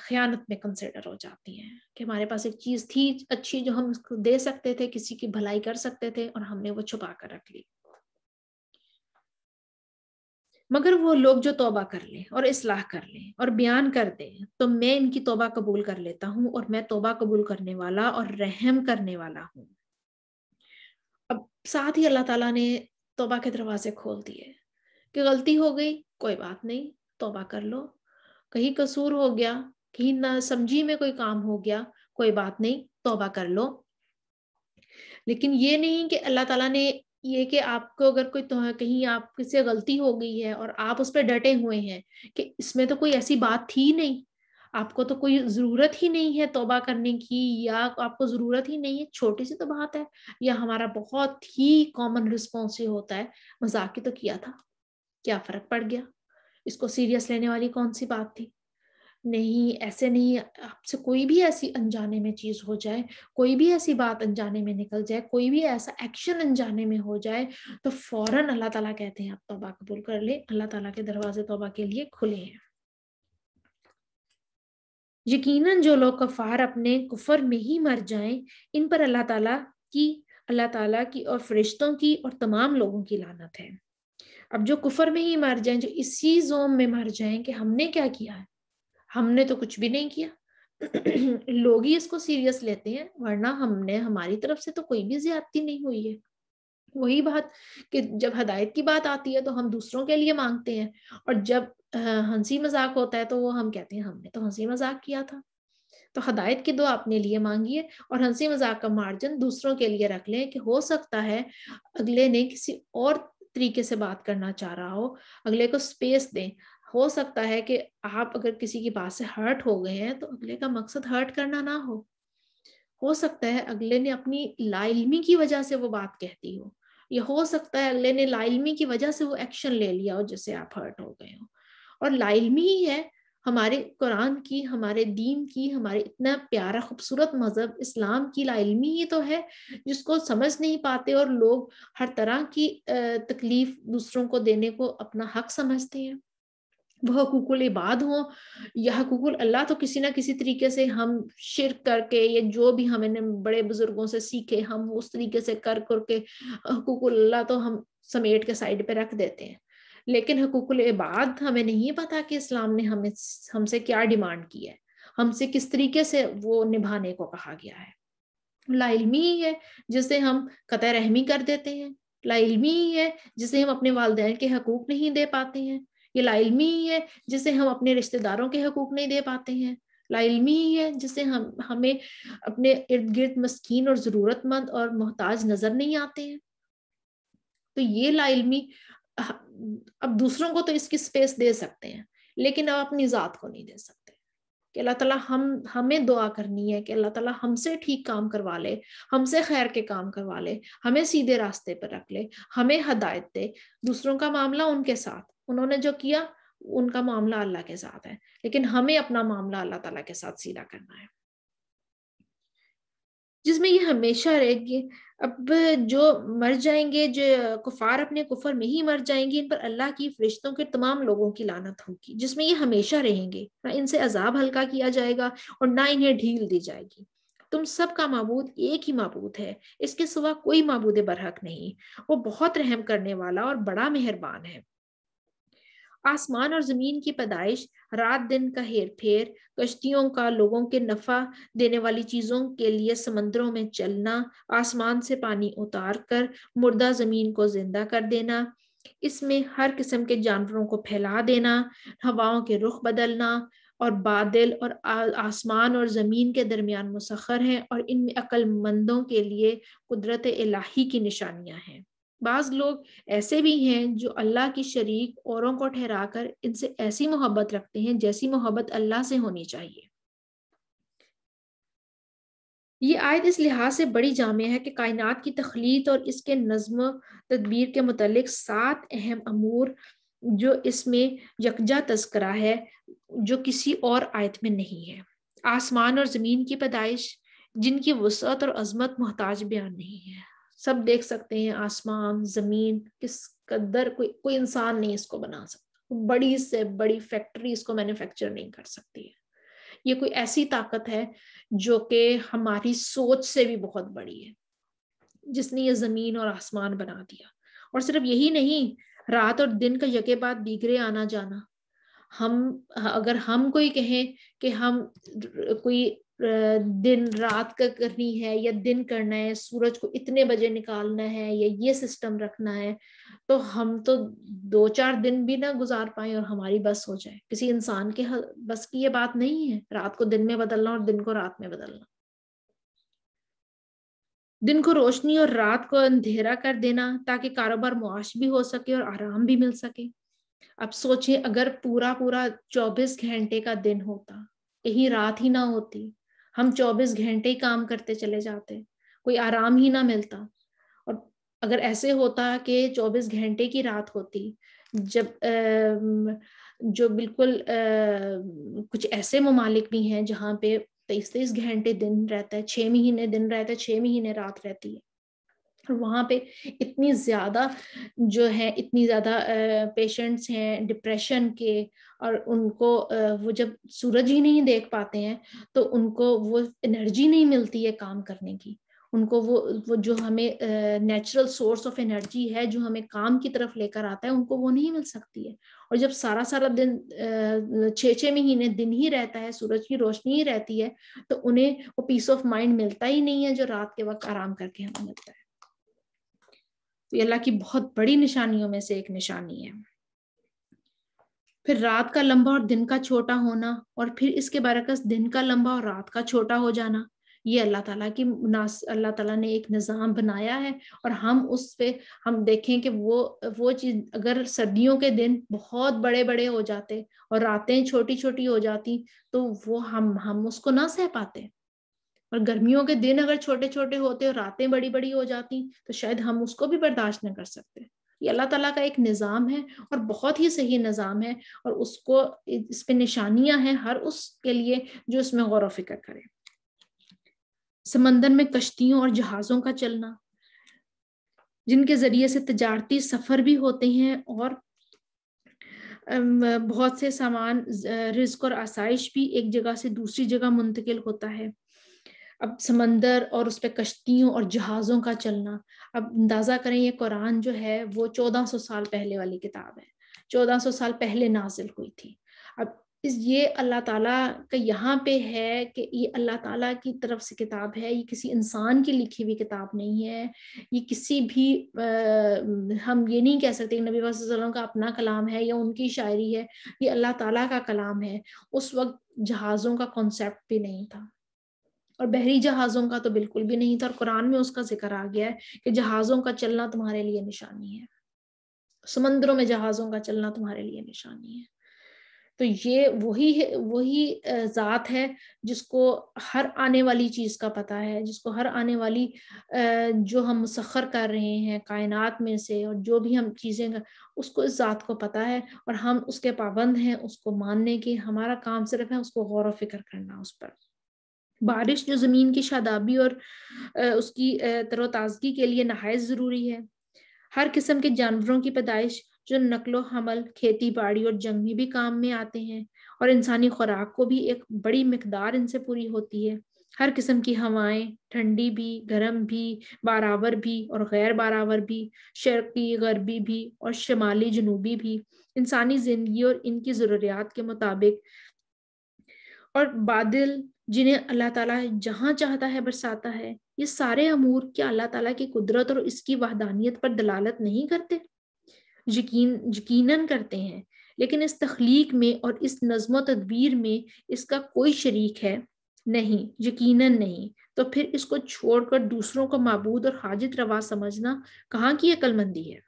خیانت میں کنسیڈر ہو جاتی ہیں کہ ہمارے پاس ایک چیز تھی اچھی جو ہم اس کو دے سکتے تھے، کسی کی بھلائی کر سکتے تھے، اور ہم نے وہ چھپا کر رکھ لی۔ مگر وہ لوگ جو توبہ کر لیں اور اصلاح کر لیں اور بیان کر دیں تو میں ان کی توبہ قبول کر لیتا ہوں، اور میں توبہ قبول کرنے والا اور رحم کرنے والا ہوں۔ اب ساتھ ہی اللہ تعالیٰ نے توبہ کے دروازے کھول دیے کہ غلطی ہو گئی، کوئی بات نہیں، توبہ کر لو، کہیں قصور ہو گیا، کہیں نہ سمجھی میں کوئی کام ہو گیا، کوئی بات نہیں، توبہ کر لو۔ لیکن یہ نہیں کہ اللہ تعالیٰ نے یہ کہ آپ کو اگر کوئی کہیں آپ سے غلطی ہو گئی ہے اور آپ اس پہ ڈٹے ہوئے ہیں کہ اس میں تو کوئی ایسی بات تھی نہیں، آپ کو تو کوئی ضرورت ہی نہیں ہے توبہ کرنے کی، یا آپ کو ضرورت ہی نہیں ہے، چھوٹی سی تو بات ہے، یا ہمارا بہت ہی کامن رسپانس یہ ہوتا ہے مذاق ہی تو کیا تھا، کیا فرق پڑ گیا، اس کو سیریس لینے والی کون سی بات تھی۔ نہیں، ایسے نہیں، آپ سے کوئی بھی ایسی انجانے میں چیز ہو جائے، کوئی بھی ایسی بات انجانے میں نکل جائے، کوئی بھی ایسا ایکشن انجانے میں ہو جائے تو فوراً اللہ تعالیٰ کہتے ہیں آپ توبہ قبول کر لیں، اللہ تعالیٰ کے دروازے توبہ کے لیے کھلے ہیں۔ یقیناً جو لوگ کفار اپنے کفر میں ہی مر جائیں، ان پر اللہ تعالیٰ کی اور فرشتوں کی اور تمام لوگوں کی لعنت ہے۔ اب جو کفر میں ہی مر جائیں، جو اسی زوم میں مر جائیں کہ ہم نے کیا کیا ہے، ہم نے تو کچھ بھی نہیں کیا، لوگ ہی اس کو سیریس لیتے ہیں، ورنہ ہماری طرف سے تو کوئی بھی زیادتی نہیں ہوئی ہے۔ وہی بات کہ جب ہدایت کی بات آتی ہے تو ہم دوسروں کے لیے مانگتے ہیں، اور جب ہنسی مذاق ہوتا ہے تو وہ ہم کہتے ہیں ہم نے تو ہنسی مذاق کیا تھا۔ تو ہدایت کی دعا اپنے لیے مانگیے اور ہنسی مذاق کا مارجن دوسروں کے لیے رکھ لیں کہ ہو سکتا ہے اگلے نے کسی اور طریقے سے بات کرنا چاہ رہا ہو، اگلے کو سپیس دیں۔ ہو سکتا ہے کہ آپ اگر کسی کی بات سے ہرٹ ہو گئے ہیں تو اگلے کا مقصد ہرٹ کرنا نہ ہو سکتا ہے اگلے نے اپنی لا علمی کی وجہ سے وہ بات کہتی ہو، یا ہو سکتا ہے اگلے نے لا علمی کی وجہ سے وہ ایکشن لے لیا ہو جس سے آپ ہرٹ ہو گئے ہو، اور لا علمی ہی ہے ہمارے قرآن کی، ہمارے دین کی، ہمارے اتنا پیارا خوبصورت مذہب اسلام کی لا علمی ہی تو ہے جس کو سمجھ نہیں پاتے، اور لوگ ہر طرح کی تکلیف دوسروں کو دینے کو اپنا حق سمجھتے ہیں، وہ حقوق العباد ہوں یا حقوق اللہ، تو کسی نہ کسی طریقے سے ہم شرک کر کے یا جو بھی ہمیں نے بڑے بزرگوں سے سیکھے ہم اس طریقے سے کر کے حقوق اللہ تو ہم سمیٹ کے سائڈ پہ رکھ دیتے ہیں، لیکن حقوق العباد ہمیں نہیں پتا کہ اسلام نے ہم سے کیا ڈیمانڈ کی ہے، ہم سے کس طریقے سے وہ نبھانے کو کہا گیا ہے۔ لا علمی ہی ہے جسے ہم قطع رحمی کر دیتے ہیں، لا علمی ہی ہے جسے ہم اپنے والدین کے حقوق نہیں دے پاتے ہیں، یہ لا علمی ہی ہے جسے ہم اپنے رشتہ داروں کے حقوق نہیں دے پاتے ہیں، لا علمی ہی ہے جسے ہمیں اپنے ارد گرد مسکین اور ضرورت مند اور محتاج نظر نہیں آتے ہیں۔ تو یہ لا علمی اب دوسروں کو تو اس کی سپیس دے سکتے ہیں لیکن اب اپنی ذات کو نہیں دے سکتے، کہ اللہ تعالیٰ ہمیں دعا کرنی ہے کہ اللہ تعالیٰ ہم سے ٹھیک کام کروا لے، ہم سے خیر کے کام کروا لے، ہمیں سیدھے راستے پر رکھ لے، ہمیں ہدایت دے۔ دوسروں کا معاملہ ان کے ساتھ، انہوں نے جو کیا ان کا معاملہ اللہ کے ساتھ ہے، لیکن ہمیں اپنا معاملہ اللہ تعالیٰ کے ساتھ سیدھا کرنا ہے، جس میں یہ ہمیشہ رہے گی۔ اب جو مر جائیں گے، جو کفار اپنے کفر میں ہی مر جائیں گے، ان پر اللہ کی، فرشتوں کے، تمام لوگوں کی لعنت ہوگی، جس میں یہ ہمیشہ رہیں گے، نہ ان سے عذاب ہلکا کیا جائے گا اور نہ انہیں ڈھیل دی جائے گی۔ تم سب کا معبود ایک ہی معبود ہے، اس کے سوا کوئی معبود برحق نہیں، وہ بہت رحم کرنے والا اور بڑا مہربان ہے۔ آسمان اور زمین کی پیدائش، رات دن کا ہیر پھیر، کشتیوں کا، لوگوں کے نفع دینے والی چیزوں کے لیے سمندروں میں چلنا، آسمان سے پانی اتار کر مردہ زمین کو زندہ کر دینا، اس میں ہر قسم کے جانوروں کو پھیلا دینا، ہواؤں کے رخ بدلنا، اور بادل اور آسمان اور زمین کے درمیان مسخر ہیں، اور ان میں عقل مندوں کے لیے قدرت الہی کی نشانیاں ہیں۔ بعض لوگ ایسے بھی ہیں جو اللہ کی شریک اوروں کو ٹھہرا کر ان سے ایسی محبت رکھتے ہیں جیسی محبت اللہ سے ہونی چاہیے۔ یہ آیت اس لحاظ سے بڑی جامع ہے کہ کائنات کی تخلیق اور اس کے نظم و تدبیر کے متعلق 7 اہم امور جو اس میں یکجا تذکرہ ہے جو کسی اور آیت میں نہیں ہے۔ آسمان اور زمین کی پیدائش جن کی وسعت اور عظمت محتاج بیان نہیں ہے، سب دیکھ سکتے ہیں آسمان زمین کس قدر، کوئی انسان نہیں اس کو بنا سکتا، بڑی سے بڑی فیکٹری اس کو مینوفیکچر نہیں کر سکتی ہے۔ یہ کوئی ایسی طاقت ہے جو کہ ہماری سوچ سے بھی بہت بڑی ہے، جس نے یہ زمین اور آسمان بنا دیا۔ اور صرف یہی نہیں، رات اور دن کا یکے بعد دیگرے آنا جانا۔ اگر ہم کوئی کہیں کہ ہم کوئی دن رات کا کرنی ہے یا دن کرنا ہے، سورج کو اتنے بجے نکالنا ہے یا یہ سسٹم رکھنا ہے، تو ہم تو 2-4 دن بھی نہ گزار پائیں اور ہماری بس ہو جائے۔ کسی انسان کے بس کی یہ بات نہیں ہے، رات کو دن میں بدلنا اور دن کو رات میں بدلنا، دن کو روشنی اور رات کو اندھیرا کر دینا تاکہ کاروبار معاش بھی ہو سکے اور آرام بھی مل سکے۔ اب سوچیں اگر پورا 24 گھنٹے کا دن ہوتا، کہیں رات ہی نہ ہوتی، ہم 24 گھنٹے ہی کام کرتے چلے جاتے، کوئی آرام ہی نہ ملتا۔ اور اگر ایسے ہوتا کہ 24 گھنٹے کی رات ہوتی، جو بالکل کچھ ایسے ممالک بھی ہیں جہاں پہ 23 گھنٹے دن رہتا ہے، 6 مہینے دن رہتا ہے، 6 مہینے رات رہتی ہے، اور وہاں پہ اتنی زیادہ پیشنٹس ہیں ڈپریشن کے، اور ان کو وہ جب سورج ہی نہیں دیکھ پاتے ہیں تو ان کو وہ انرجی نہیں ملتی ہے کام کرنے کی، ان کو وہ جو ہمیں نیچرل سورس آف انرجی ہے جو ہمیں کام کی طرف لے کر آتا ہے، ان کو وہ نہیں مل سکتی ہے۔ اور جب سارا دن 6 مہینے دن ہی رہتا ہے، سورج کی روشنی ہی رہتی ہے، تو انہیں وہ پیس آف مائنڈ ملتا ہی نہیں ہے جو رات کے وقت آرام کر کے ہمیں ملتا ہے۔ تو یہ اللہ کی بہت بڑی نشانیوں میں سے ایک نشانی ہے۔ پھر رات کا لمبا اور دن کا چھوٹا ہونا، اور پھر اس کے برعکس دن کا لمبا اور رات کا چھوٹا ہو جانا، یہ اللہ تعالیٰ نے ایک نظام بنایا ہے۔ اور ہم اس پہ ہم دیکھیں کہ وہ چیز، اگر سردیوں کے دن بہت بڑے بڑے ہو جاتے اور راتیں چھوٹی چھوٹی ہو جاتی تو وہ ہم اس کو نہ سہ پاتے، اور گرمیوں کے دن اگر چھوٹے چھوٹے ہوتے اور راتیں بڑی بڑی ہو جاتی تو شاید ہم اس کو بھی برداشت نہ کر سکتے۔ یہ اللہ تعالیٰ کا ایک نظام ہے اور بہت ہی صحیح نظام ہے، اور اس پہ نشانیاں ہیں ہر اس کے لیے جو اس میں غور و فکر کرے۔ سمندر میں کشتیوں اور جہازوں کا چلنا، جن کے ذریعے سے تجارتی سفر بھی ہوتے ہیں اور بہت سے سامان، رزق اور آسائش بھی ایک جگہ سے دوسری جگہ منتقل ہوتا ہے۔ اب سمندر اور اس پہ کشتیوں اور جہازوں کا چلنا، اب اندازہ کریں یہ قرآن جو ہے وہ 1400 سال پہلے والی کتاب ہے، 1400 سال پہلے نازل ہوئی تھی۔ اب یہ اللہ تعالیٰ کا یہاں پہ ہے کہ یہ اللہ تعالیٰ کی طرف سے کتاب ہے، یہ کسی انسان کی لکھی ہوئی کتاب نہیں ہے، یہ کسی بھی ہم یہ نہیں کہہ سکتے کہ نبی صلی اللہ علیہ وسلم کا اپنا کلام ہے یا ان کی شاعری ہے، یہ اللہ تعالیٰ کا کلام ہے۔ اس وقت جہازوں کا کانسیپٹ بھی نہیں تھا، اور بحری جہازوں کا تو بالکل بھی نہیں تھا، اور قرآن میں اس کا ذکر آ گیا ہے کہ جہازوں کا چلنا تمہارے لیے نشانی ہے، سمندروں میں جہازوں کا چلنا تمہارے لیے نشانی ہے۔ تو یہ وہی ذات ہے جس کو ہر آنے والی چیز کا پتہ ہے، جس کو ہر آنے والی جو ہم مسخر کر رہے ہیں کائنات میں سے، اور جو بھی ہم چیزیں اس کو اس ذات کو پتہ ہے، اور ہم اس کے پابند ہیں اس کو ماننے کی۔ ہمارا کام صرف ہے اس کو غور و فکر کرنا اس پر۔ بارش جو زمین کی شادابی اور اس کی تر و تازگی کے لیے نہایت ضروری ہے۔ ہر قسم کے جانوروں کی پیدائش جو نقل و حمل، کھیتی باڑی اور جنگ میں بھی کام میں آتے ہیں، اور انسانی خوراک کو بھی ایک بڑی مقدار ان سے پوری ہوتی ہے۔ ہر قسم کی ہوائیں، ٹھنڈی بھی، گرم بھی، برابر بھی اور غیر برابر بھی، شرقی غربی بھی اور شمالی جنوبی بھی، انسانی زندگی اور ان کی ضروریات کے مطابق، اور بادل جنہیں اللہ تعالیٰ جہاں چاہتا ہے برساتا ہے، یہ سارے امور کیا اللہ تعالیٰ کی قدرت اور اس کی وحدانیت پر دلالت نہیں کرتے؟ یقیناً کرتے ہیں، لیکن اس تخلیق میں اور اس نظم و تدبیر میں اس کا کوئی شریک ہے نہیں، یقیناً نہیں۔ تو پھر اس کو چھوڑ کر دوسروں کو معبود اور حاجت روا سمجھنا کہاں کی عقل مندی ہے؟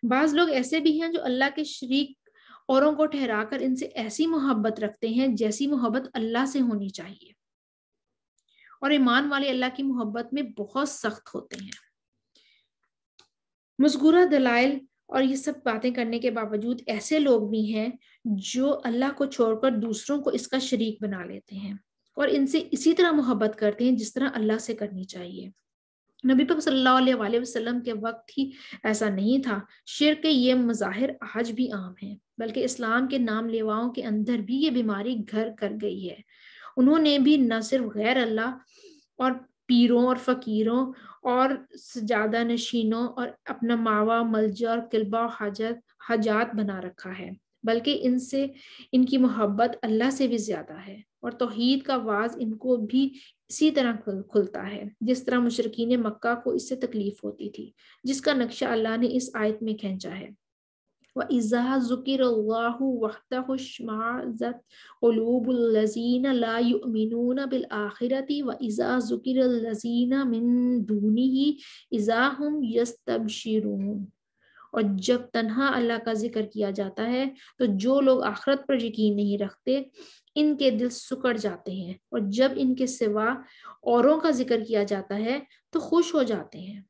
بعض لوگ ایسے بھی ہیں جو اللہ کے شریک اوروں کو ٹھہرا کر ان سے ایسی محبت رکھتے ہیں جیسی محبت اللہ سے ہونی چاہیے، اور ایمان والے اللہ کی محبت میں بہت سخت ہوتے ہیں۔ مذکورہ دلائل اور یہ سب باتیں کرنے کے باوجود ایسے لوگ بھی ہیں جو اللہ کو چھوڑ کر دوسروں کو اس کا شریک بنا لیتے ہیں، اور ان سے اسی طرح محبت کرتے ہیں جس طرح اللہ سے کرنی چاہیے۔ نبی پاک صلی اللہ علیہ وسلم کے وقت ہی ایسا نہیں تھا۔ شرک کے یہ مظاہر آج بھی عام ہیں، بلکہ اسلام کے نام لیواؤں کے اندر بھی یہ بیماری گھر کر گئی ہے۔ انہوں نے بھی نہ صرف غیر اللہ اور پیروں اور فقیروں اور سجادہ نشینوں اور اپنا ماوا ملجا اور قلبہ اور حاجات بنا رکھا ہے، بلکہ ان کی محبت اللہ سے بھی زیادہ ہے، اور توحید کا واز ان کو بھی اسی طرح کھلتا ہے جس طرح مشرکین مکہ کو اس سے تکلیف ہوتی تھی، جس کا نقشہ اللہ نے اس آیت میں کھینچا ہے۔ وَإِذَا ذُكِرَ اللَّهُ وَحْدَهُ اشْمَأَزَّتْ قُلُوبُ الَّذِينَ لَا يُؤْمِنُونَ بِالْآخِرَةِ وَإِذَا ذُكِرَ الَّذِينَ مِن دُونِهِ إِذَا هُمْ يَسْتَبْشِرُونَ، اور جب تنہا اللہ کا ذکر کیا جاتا ہے تو جو لوگ آخرت پر یقین نہیں رکھتے ان کے دل سکڑ جاتے ہیں، اور جب ان کے سوا اوروں کا ذکر کیا جاتا ہے تو خوش ہو جاتے ہیں۔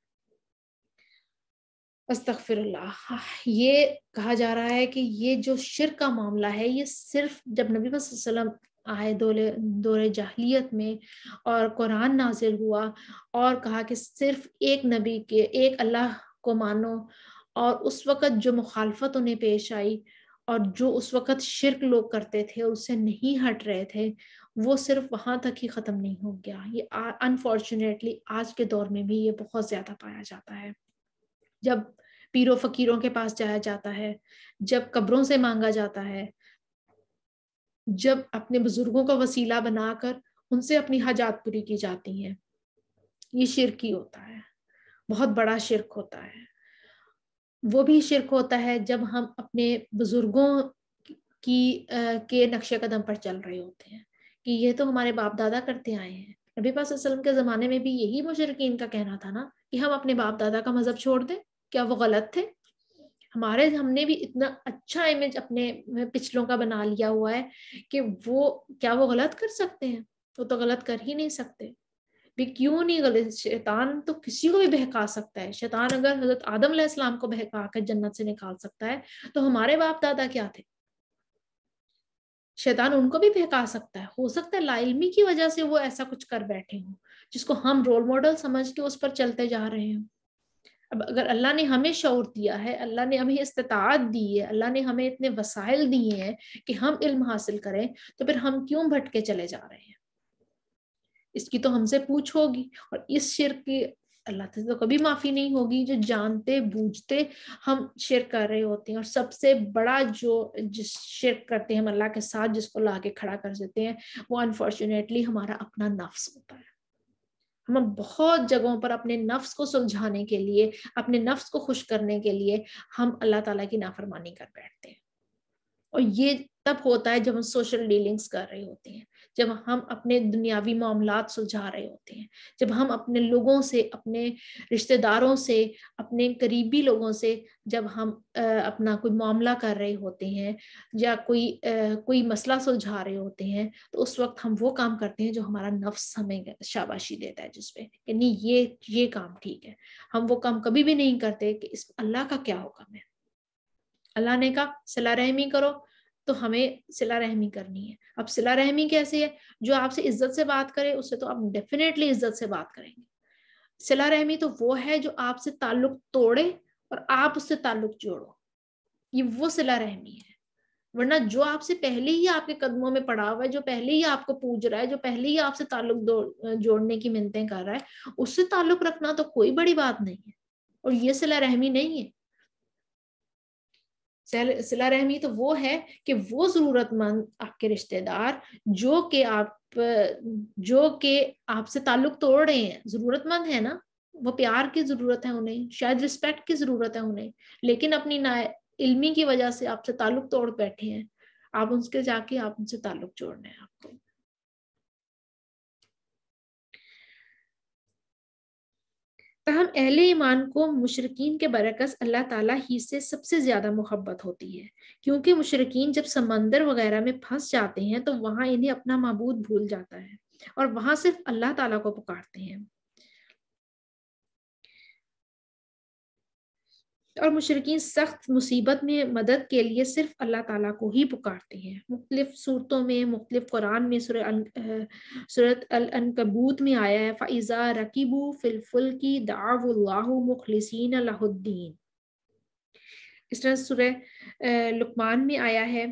استغفر اللہ۔ یہ کہا جا رہا ہے کہ یہ جو شرک کا معاملہ ہے یہ صرف جب نبی صلی اللہ علیہ وسلم آئے دور جاہلیت میں اور قرآن نازل ہوا اور کہا کہ صرف ایک نبی کے ایک اللہ کو مانو، اور اس وقت جو مخالفت انہیں پیش آئی اور جو اس وقت شرک لوگ کرتے تھے اور اس سے نہیں ہٹ رہے تھے، وہ صرف وہاں تک ہی ختم نہیں ہو گیا۔ یہ انفارچونیٹلی آج کے دور میں بھی یہ بہت زیادہ پایا جاتا ہے۔ جب پیروں فقیروں کے پاس جایا جاتا ہے، جب قبروں سے مانگا جاتا ہے، جب اپنے بزرگوں کا وسیلہ بنا کر ان سے اپنی حاجات پوری کی جاتی ہیں، یہ شرک ہی ہوتا ہے، بہت بڑا شرک ہوتا ہے۔ وہ بھی شرک ہوتا ہے جب ہم اپنے بزرگوں کے نقش قدم پر چل رہے ہوتے ہیں کہ یہ تو ہمارے باپ دادا کرتے آئے ہیں۔ نبی پاک صلی اللہ علیہ وسلم کے زمانے میں بھی یہی مشرکین کا کہنا تھا نا کہ ہم اپنے باپ دادا کا مذہب چھوڑ دیں، کیا وہ غلط تھے؟ ہم نے بھی اتنا اچھا امیج اپنے پچھلوں کا بنا لیا ہوا ہے کہ کیا وہ غلط کر سکتے ہیں؟ وہ تو غلط کر ہی نہیں سکتے بھی، کیوں نہیں غلط؟ شیطان تو کسی کو بھی بہکا سکتا ہے۔ شیطان اگر حضرت آدم علیہ السلام کو بہکا کر جنت سے نکال سکتا ہے تو ہمارے باپ دادا کیا تھے؟ شیطان ان کو بھی بہکا سکتا ہے۔ ہو سکتا ہے لا علمی کی وجہ سے وہ ایسا کچھ کر بیٹھے ہوں جس کو ہم رول ماڈل سمجھ کے اس پر چلتے جا رہے ہیں۔ اب اگر اللہ نے ہمیں شعور دیا ہے، اللہ نے ہمیں استطاعت دی ہے، اللہ نے ہمیں اتنے وسائل دیے ہیں کہ ہم علم حاصل کریں، تو پھر ہم کیوں بھٹکے چلے جا رہے ہیں؟ اس کی تو ہم سے پوچھ ہوگی، اور اس شرک کی اللہ سے تو کبھی معافی نہیں ہوگی جو جانتے بوجھتے ہم شرک کر رہے ہوتے ہیں۔ اور سب سے بڑا جس شرک کرتے ہیں ہم اللہ کے ساتھ، جس کو لا کے کھڑا کر دیتے ہیں، وہ انفارچونیٹلی ہمارا اپنا نفس ہوتا ہے۔ ہم بہت جگہوں پر اپنے نفس کو سلجھانے کے لیے، اپنے نفس کو خوش کرنے کے لیے ہم اللہ تعالیٰ کی نافرمانی کر بیٹھتے ہیں، اور یہ تب ہوتا ہے جب ہم سوشل ڈیلنگز کر رہے ہوتے ہیں، جب ہم اپنے دنیاوی معاملات سلجھا رہے ہوتے ہیں، جب ہم اپنے لوگوں سے، اپنے رشتہ داروں سے، اپنے قریبی لوگوں سے جب ہم اپنا کوئی معاملہ کر رہے ہوتے ہیں یا کوئی مسئلہ سلجھا رہے ہوتے ہیں، تو اس وقت ہم وہ کام کرتے ہیں جو ہمارا نفس ہمیں شاباشی دیتا ہے جس پہ کہ نہیں یہ کام ٹھیک ہے۔ ہم وہ کام کبھی بھی نہیں کرتے کہ اس اللہ کا کیا حکم ہے۔ اللہ نے کہا صلہ رحمی کرو تو ہمیں صلہ رحمی کرنی ہے۔ اب صلہ رحمی کیسے ہے؟ جو آپ سے عزت سے بات کرے اس سے تو آپ ڈیفینیٹلی عزت سے بات کریں گے۔ صلہ رحمی تو وہ ہے جو آپ سے تعلق توڑے اور آپ اس سے تعلق جوڑو، یہ وہ صلہ رحمی ہے۔ ورنہ جو آپ سے پہلے ہی آپ کے قدموں میں پڑا ہوا ہے، جو پہلے ہی آپ کو پوج رہا ہے، جو پہلے ہی آپ سے تعلق جوڑنے کی منتیں کر رہا ہے، اس سے تعلق رکھنا تو کوئی بڑی بات نہیں ہے، اور یہ صلہ رحمی نہیں ہے۔ صلہ رحمی تو وہ ہے کہ وہ ضرورت مند آپ کے رشتہ دار جو کہ آپ سے تعلق توڑ رہے ہیں، ضرورت مند ہے نا، وہ پیار کی ضرورت ہے انہیں، شاید رسپیکٹ کی ضرورت ہے انہیں، لیکن اپنی نا علمی کی وجہ سے آپ سے تعلق توڑ بیٹھے ہیں۔ آپ ان کے جا کے آپ ان سے تعلق جوڑنا ہے آپ کو۔ تاہم اہل ایمان کو مشرکین کے برعکس اللہ تعالیٰ ہی سے سب سے زیادہ محبت ہوتی ہے، کیونکہ مشرکین جب سمندر وغیرہ میں پھنس جاتے ہیں تو وہاں انہیں اپنا معبود بھول جاتا ہے اور وہاں صرف اللہ تعالیٰ کو پکارتے ہیں۔ اور مشرکین سخت مصیبت میں مدد کے لیے صرف اللہ تعالیٰ کو ہی پکارتے ہیں۔ مختلف صورتوں میں، مختلف قرآن میں، سورۃ العنکبوت میں آیا ہے فَإِذَا رَكِبُوا فِي الْفُلْكِ دَعَوُا اللَّهَ مُخْلِصِينَ لَهُ الدِّينَ۔ اس طرح سورہ لقمان میں آیا ہے